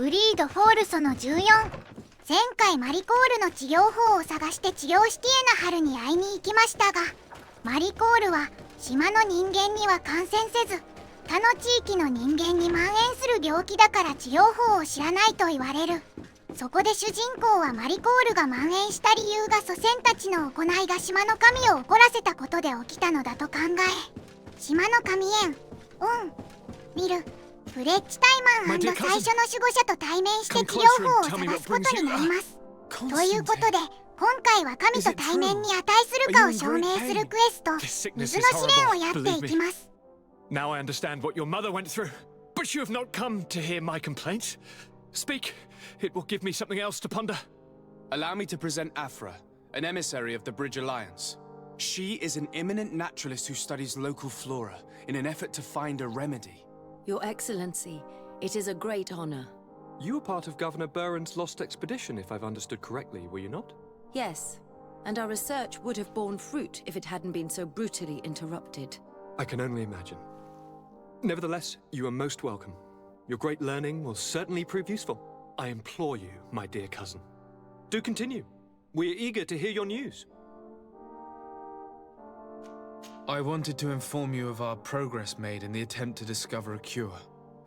グリードフォールその14。前回マリコールの治療法を探して治療シティエナ春に会いに行きましたが、マリコールは島の人間には感染せず、他の地域の人間に蔓延する病気だから治療法を知らないと言われる。そこで主人公はマリコールが蔓延した理由が祖先たちの行いが島の神を怒らせたことで起きたのだと考え、島の神園オン見るフレッチタイマン&最初の守護者と対面して治療法を探すことになります。ということで今回は神と対面に値するかを証明するクエスト水の試練をやっていきます。 Now I understand what your mother went through, but you have not come to hear my complaints. Speak, it will give me something else to ponder. Allow me to present Afra, an emissary of the Bridge Alliance. She is an eminent naturalist who studies local flora in an effort to find a remedy. Your Excellency, it is a great honor. You were part of Governor Burren's lost expedition, if I've understood correctly, were you not? Yes, and our research would have borne fruit if it hadn't been so brutally interrupted. I can only imagine. Nevertheless, you are most welcome. Your great learning will certainly prove useful. I implore you, my dear cousin. Do continue. We are eager to hear your news. I wanted to inform you of our progress made in the attempt to discover a cure.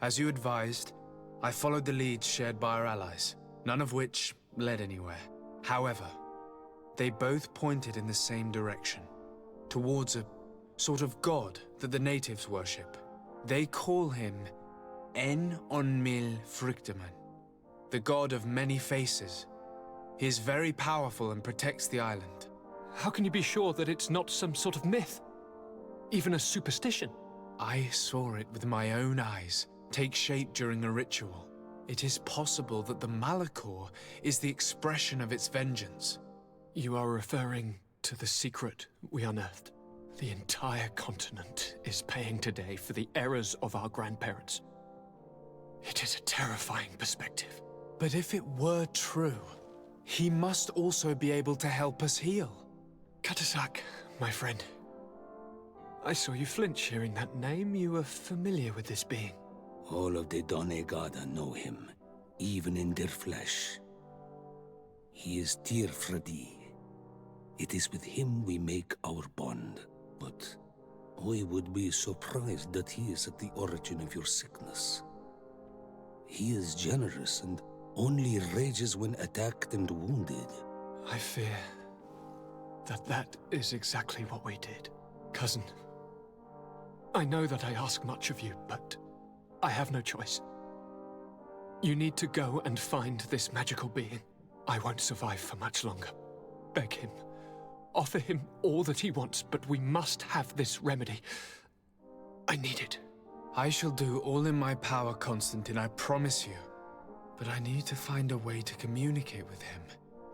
As you advised, I followed the leads shared by our allies, none of which led anywhere. However, they both pointed in the same direction, towards a sort of god that the natives worship. They call him En-on-mil Frictaman, the god of many faces. He is very powerful and protects the island. How can you be sure that it's not some sort of myth? Even a superstition? I saw it with my own eyes take shape during a ritual. It is possible that the Malachor is the expression of its vengeance. You are referring to the secret we unearthed. The entire continent is paying today for the errors of our grandparents. It is a terrifying perspective. But if it were true, he must also be able to help us heal. Katasak, my friend. I saw you flinch hearing that name. You were familiar with this being. All of the Donegada know him, even in their flesh. He is dear Freddy. It is with him we make our bond. But I would be surprised that he is at the origin of your sickness. He is generous and only rages when attacked and wounded. I fear that is exactly what we did. Cousin, I know that I ask much of you, but I have no choice. You need to go and find this magical being. I won't survive for much longer. Beg him. Offer him all that he wants, but we must have this remedy. I need it. I shall do all in my power, Constantine, I promise you. But I need to find a way to communicate with him.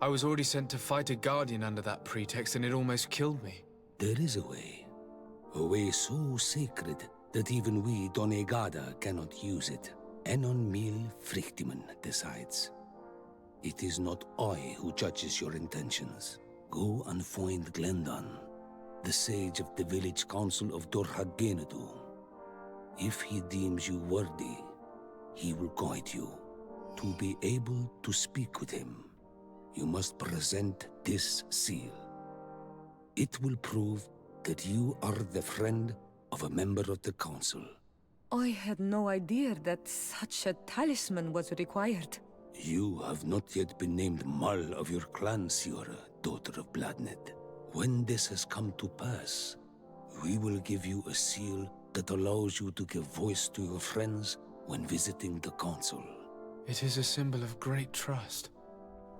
I was already sent to fight a guardian under that pretext, and it almost killed me. There is a way. A way so sacred that even we Donegada cannot use it. En-on-mil Frictiman decides. It is not I who judges your intentions. Go and find Glendan, the sage of the village council of Dorhagenadu. If he deems you worthy, he will guide you. To be able to speak with him, you must present this seal. It will prove that you are the friend of a member of the council. I had no idea that such a talisman was required. You have not yet been named Mal of your clan, Siora, daughter of Bladned. When this has come to pass, we will give you a seal that allows you to give voice to your friends when visiting the council. It is a symbol of great trust.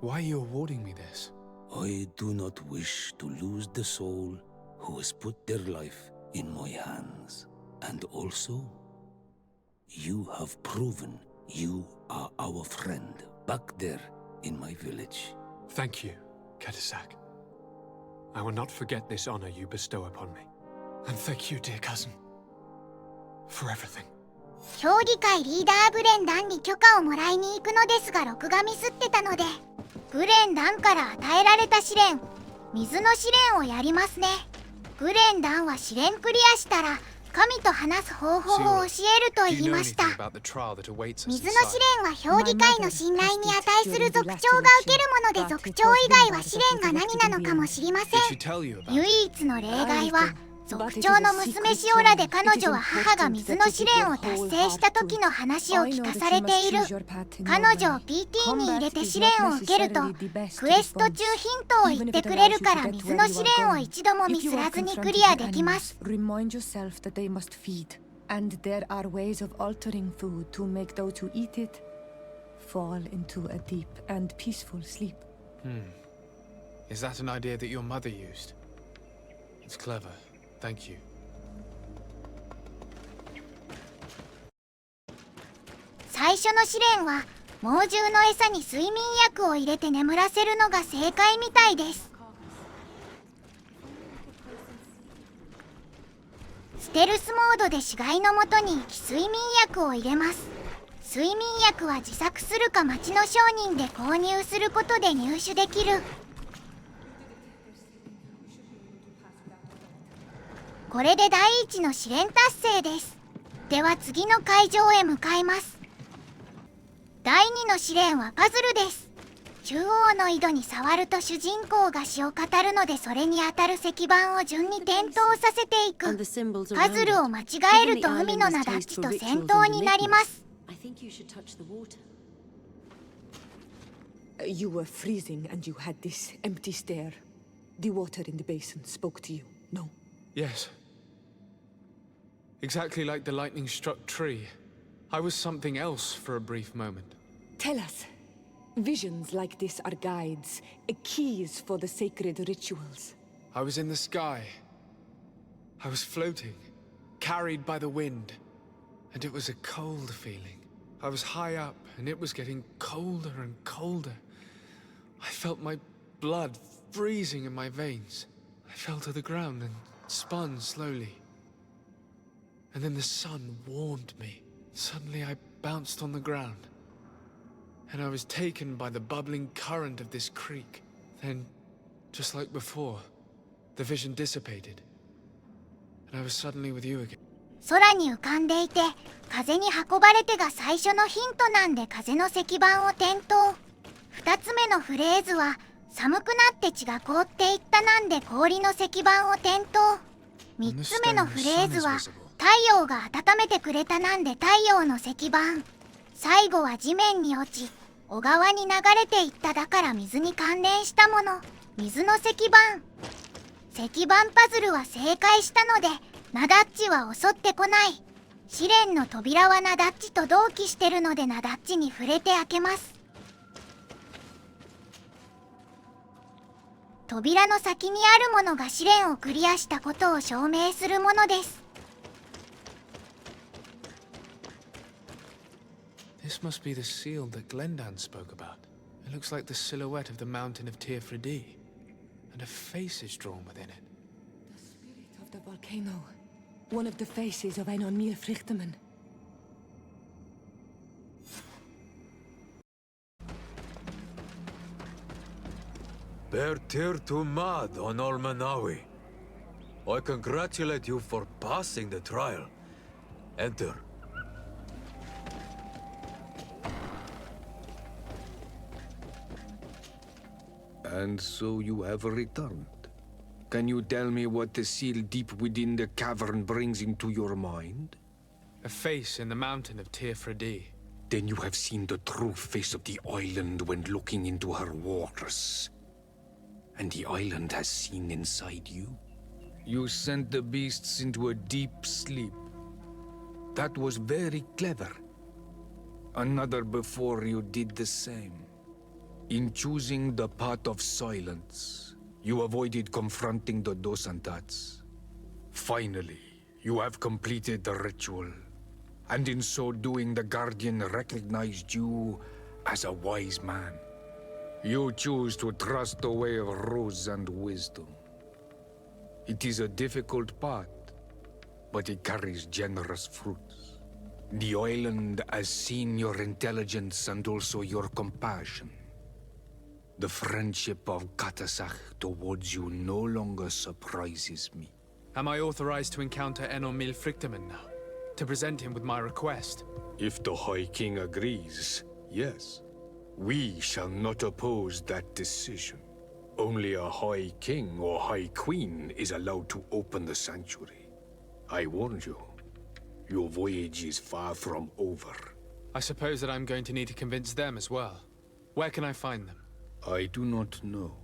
Why are you awarding me this? I do not wish to lose the soul who has put their life in my hands. And also, you have proven you are our friend back there in my village. Thank you, Katasak. I will not forget this honor you bestow upon me. And thank you, dear cousin, for everything. 評議会リーダーブレンダンに許可をもらいに行くのですが録画ミスってたので、ブレンダンから与えられた試練、水の試練をやりますね。ブレンダンは試練クリアしたら神と話す方法を教えると Do 言 you い know ました。 anything about the trial that awaits us 水の inside? 試練は評議会の信頼に値する族長が受けるもので、族長以外は試練が何なのかも知りませ Did she ん。 tell you about 唯 it? 一の例外は族長の娘シオラで、彼女は母が水の試練を達成した時の話を聞かされている。彼女を PT に入れて試練を受けるとクエスト中ヒントを言ってくれるから、水の試練を一度もミスらずにクリアできます。 Remind yourself that they must feed, and there are ways of altering food to make those who eat it fall into a deep and peaceful sleep. Is that an idea that your mother used? It's clever. Thank you. 最初の試練は猛獣の餌に睡眠薬を入れて眠らせるのが正解みたいです。ステルスモードで死骸のもとに行き睡眠薬を入れます。睡眠薬は自作するか町の商人で購入することで入手できる。これで第一の試練達成です。では次の会場へ向かいます。第2の試練はパズルです。中央の井戸に触ると主人公が詩を語るので、それに当たる石板を順に点灯させていく。 And the symbols パ around ズルを it. 間違えると海の灘っちと戦闘になります。 I think you should touch the water. You were freezing and you had this empty stare. The water in the basin spoke to you, no? Yes. Exactly like the lightning-struck tree. I was something else for a brief moment. Tell us. Visions like this are guides, keys for the sacred rituals. I was in the sky. I was floating, carried by the wind. And it was a cold feeling. I was high up, and it was getting colder and colder. I felt my blood freezing in my veins. I fell to the ground and spun slowly. And then the sun warmed me. Suddenly I bounced on the ground. And I was taken by the bubbling current of this creek. Then, just like before, the vision dissipated. And I was suddenly with you again. 空に浮かんでいて、風に運ばれてが最初のヒントなんで、風の石板を点灯。2つ目のフレーズは寒くなって血が凍っていったなんで、氷の石板を点灯。3つ目のフレーズは太陽が温めてくれたなんで、太陽の石板。最後は地面に落ち小川に流れていっただから水に関連したもの、水の石板。石板パズルは正解したので、ナダッチは襲ってこない。試練の扉はナダッチと同期してるので、ナダッチに触れて開けます。扉の先にあるものが試練をクリアしたことを証明するものです。 This must be the seal that Glendan spoke about. It looks like the silhouette of the mountain of Fladee's, and a face is drawn within it. The spirit of the volcano. One of the faces of Einon Frichtemann. Bertir to Mad on Olmanawi. I congratulate you for passing the trial. Enter. And so you have returned. Can you tell me what the seal deep within the cavern brings into your mind? A face in the mountain of Fladee's. Then you have seen the true face of the island when looking into her waters. And the island has seen inside you. You sent the beasts into a deep sleep. That was very clever. Another before you did the same. In choosing the path of silence, you avoided confronting the Dosantats. Finally, you have completed the ritual. And in so doing, the Guardian recognized you as a wise man. You choose to trust the way of rules and wisdom. It is a difficult path, but it carries generous fruits. The island has seen your intelligence and also your compassion. The friendship of Katasach towards you no longer surprises me. Am I authorized to encounter Enon Milfrictamen now? To present him with my request? If the High King agrees, yes. We shall not oppose that decision. Only a High King or High Queen is allowed to open the sanctuary. I warned you. Your voyage is far from over. I suppose that I'm going to need to convince them as well. Where can I find them? I do not know.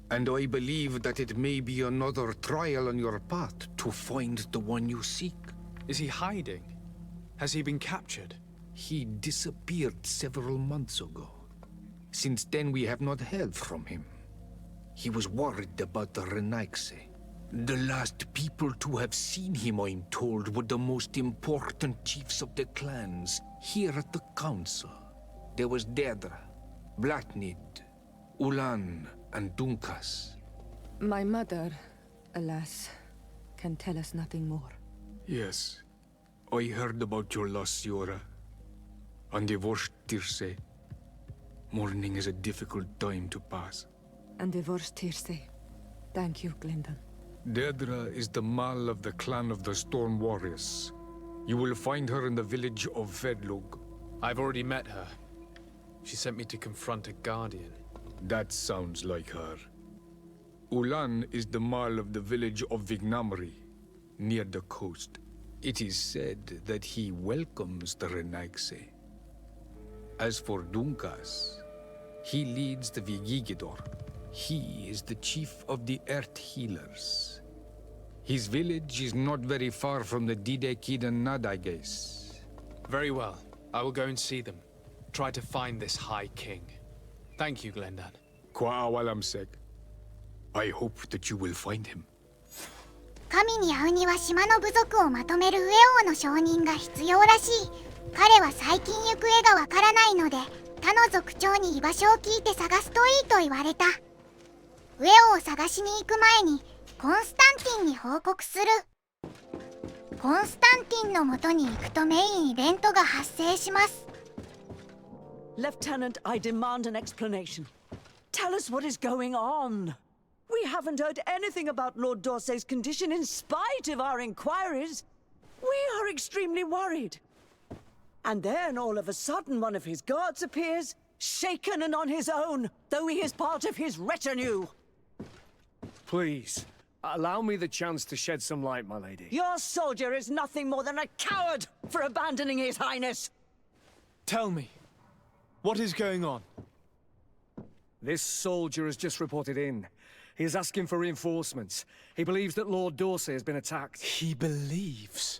And I believe that it may be another trial on your path to find the one you seek. Is he hiding? Has he been captured? He disappeared several months ago. Since then we have not heard from him. He was worried about the Renaigse. The last people to have seen him, I'm told, were the most important chiefs of the clans here at the council. There was Deirdre, Blatnid, Ulan, and Dunkas. My mother, alas, can tell us nothing more. Yes, I heard about your loss, Siora. And divorced Tirce. Mourning is a difficult time to pass. And divorced Tirce. Thank you, Glendon. Deirdre is the Mal of the clan of the Storm Warriors. You will find her in the village of Vedlug. I've already met her. She sent me to confront a guardian. That sounds like her. Ulan is the Mal of the village of Vignamri, near the coast. It is said that he welcomes the Renaigse. As for Dunkas, he leads the Vigigidor. He is the chief of the Earth Healers. His village is not very far from the Didekid and Nadages. Very well. I will go and see them. Try to find this High King. Thank you, Glendan. Kwa'awalamsek. I hope that you will find him. 神に会うには島の部族をまとめるウエ王の承認が必要らしい。彼は最近行方がわからないので、他の族長に居場所を聞いて探すといいと言われた。ウエ王を探しに行く前にコンスタンティンに報告する。コンスタンティンのもとに行くとメインイベントが発生します。Lieutenant, I demand an explanation. Tell us what is going on. We haven't heard anything about Lord Dorsey's condition in spite of our inquiries. We are extremely worried. And then all of a sudden one of his guards appears, shaken and on his own, though he is part of his retinue. Please, allow me the chance to shed some light, my lady. Your soldier is nothing more than a coward for abandoning his highness. Tell me, what is going on? This soldier has just reported in. He is asking for reinforcements. He believes that Lord Dorsey has been attacked. He believes?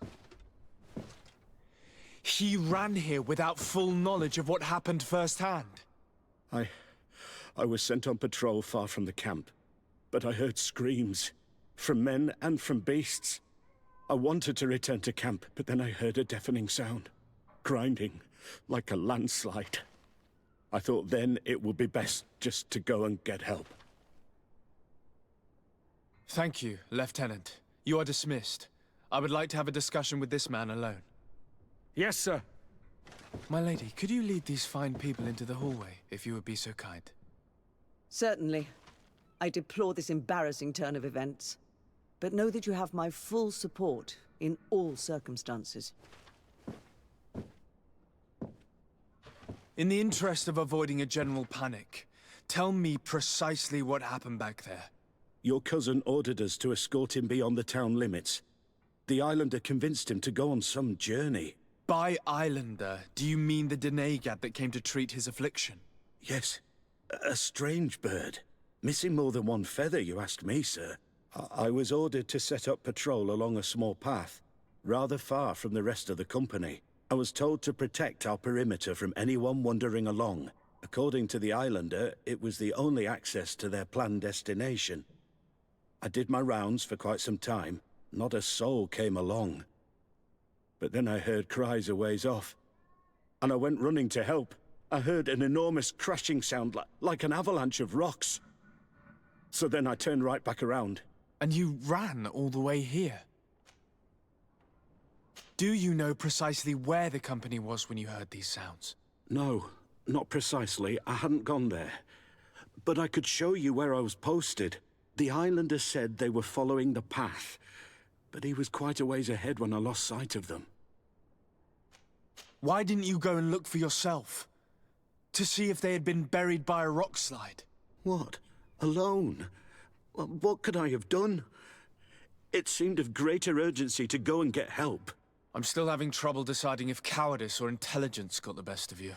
He ran here without full knowledge of what happened firsthand. I was sent on patrol far from the camp, but I heard screams, from men and from beasts. I wanted to return to camp, but then I heard a deafening sound, grinding, like a landslide. I thought then it would be best just to go and get help. Thank you, Lieutenant. You are dismissed. I would like to have a discussion with this man alone. Yes, sir. My lady, could you lead these fine people into the hallway, if you would be so kind? Certainly. I deplore this embarrassing turn of events. But know that you have my full support in all circumstances. In the interest of avoiding a general panic, tell me precisely what happened back there. Your cousin ordered us to escort him beyond the town limits. The Islander convinced him to go on some journey. By Islander, do you mean the Denegat that came to treat his affliction? Yes. A strange bird. Missing more than one feather, you asked me, sir. I was ordered to set up patrol along a small path, rather far from the rest of the company. I was told to protect our perimeter from anyone wandering along. According to the Islander, it was the only access to their planned destination. I did my rounds for quite some time. Not a soul came along. But then I heard cries a ways off, and I went running to help. I heard an enormous crashing sound like an avalanche of rocks. So then I turned right back around. And you ran all the way here? Do you know precisely where the company was when you heard these sounds? No, not precisely. I hadn't gone there. But I could show you where I was posted. The islander said they were following the path, but he was quite a ways ahead when I lost sight of them. Why didn't you go and look for yourself? To see if they had been buried by a rock slide? What? Alone? What could I have done? It seemed of greater urgency to go and get help. I'm still having trouble deciding if cowardice or intelligence got the best of you.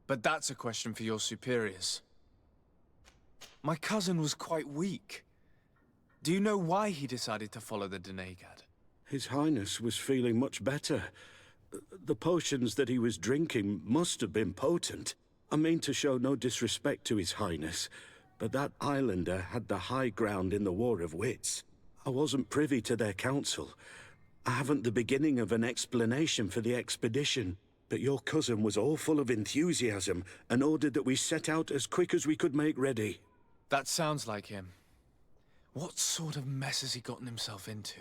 But that's a question for your superiors. My cousin was quite weak. Do you know why he decided to follow the Denegad? His Highness was feeling much better. The potions that he was drinking must have been potent. I mean to show no disrespect to His Highness, but that islander had the high ground in the War of Wits. I wasn't privy to their counsel. I haven't the beginning of an explanation for the expedition, but your cousin was all full of enthusiasm and ordered that we set out as quick as we could make ready. That sounds like him. What sort of mess has he gotten himself into?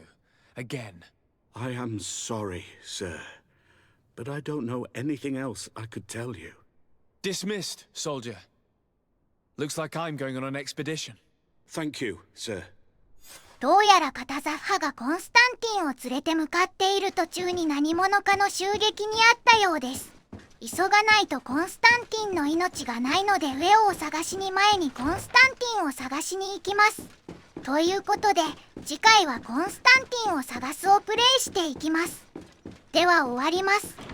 Again? I am sorry, sir, but I don't know anything else I could tell you. Dismissed, soldier. Looks like I'm going on an expedition. Thank you, sir. どうやらカタザッハがコンスタンティンを連れて向かっている途中に何者かの襲撃にあったようです。急がないとコンスタンティンの命がないのでウェオを探しに前にコンスタンティンを探しに行きます。ということで次回はコンスタンティンを探すをプレイしていきます。では終わります。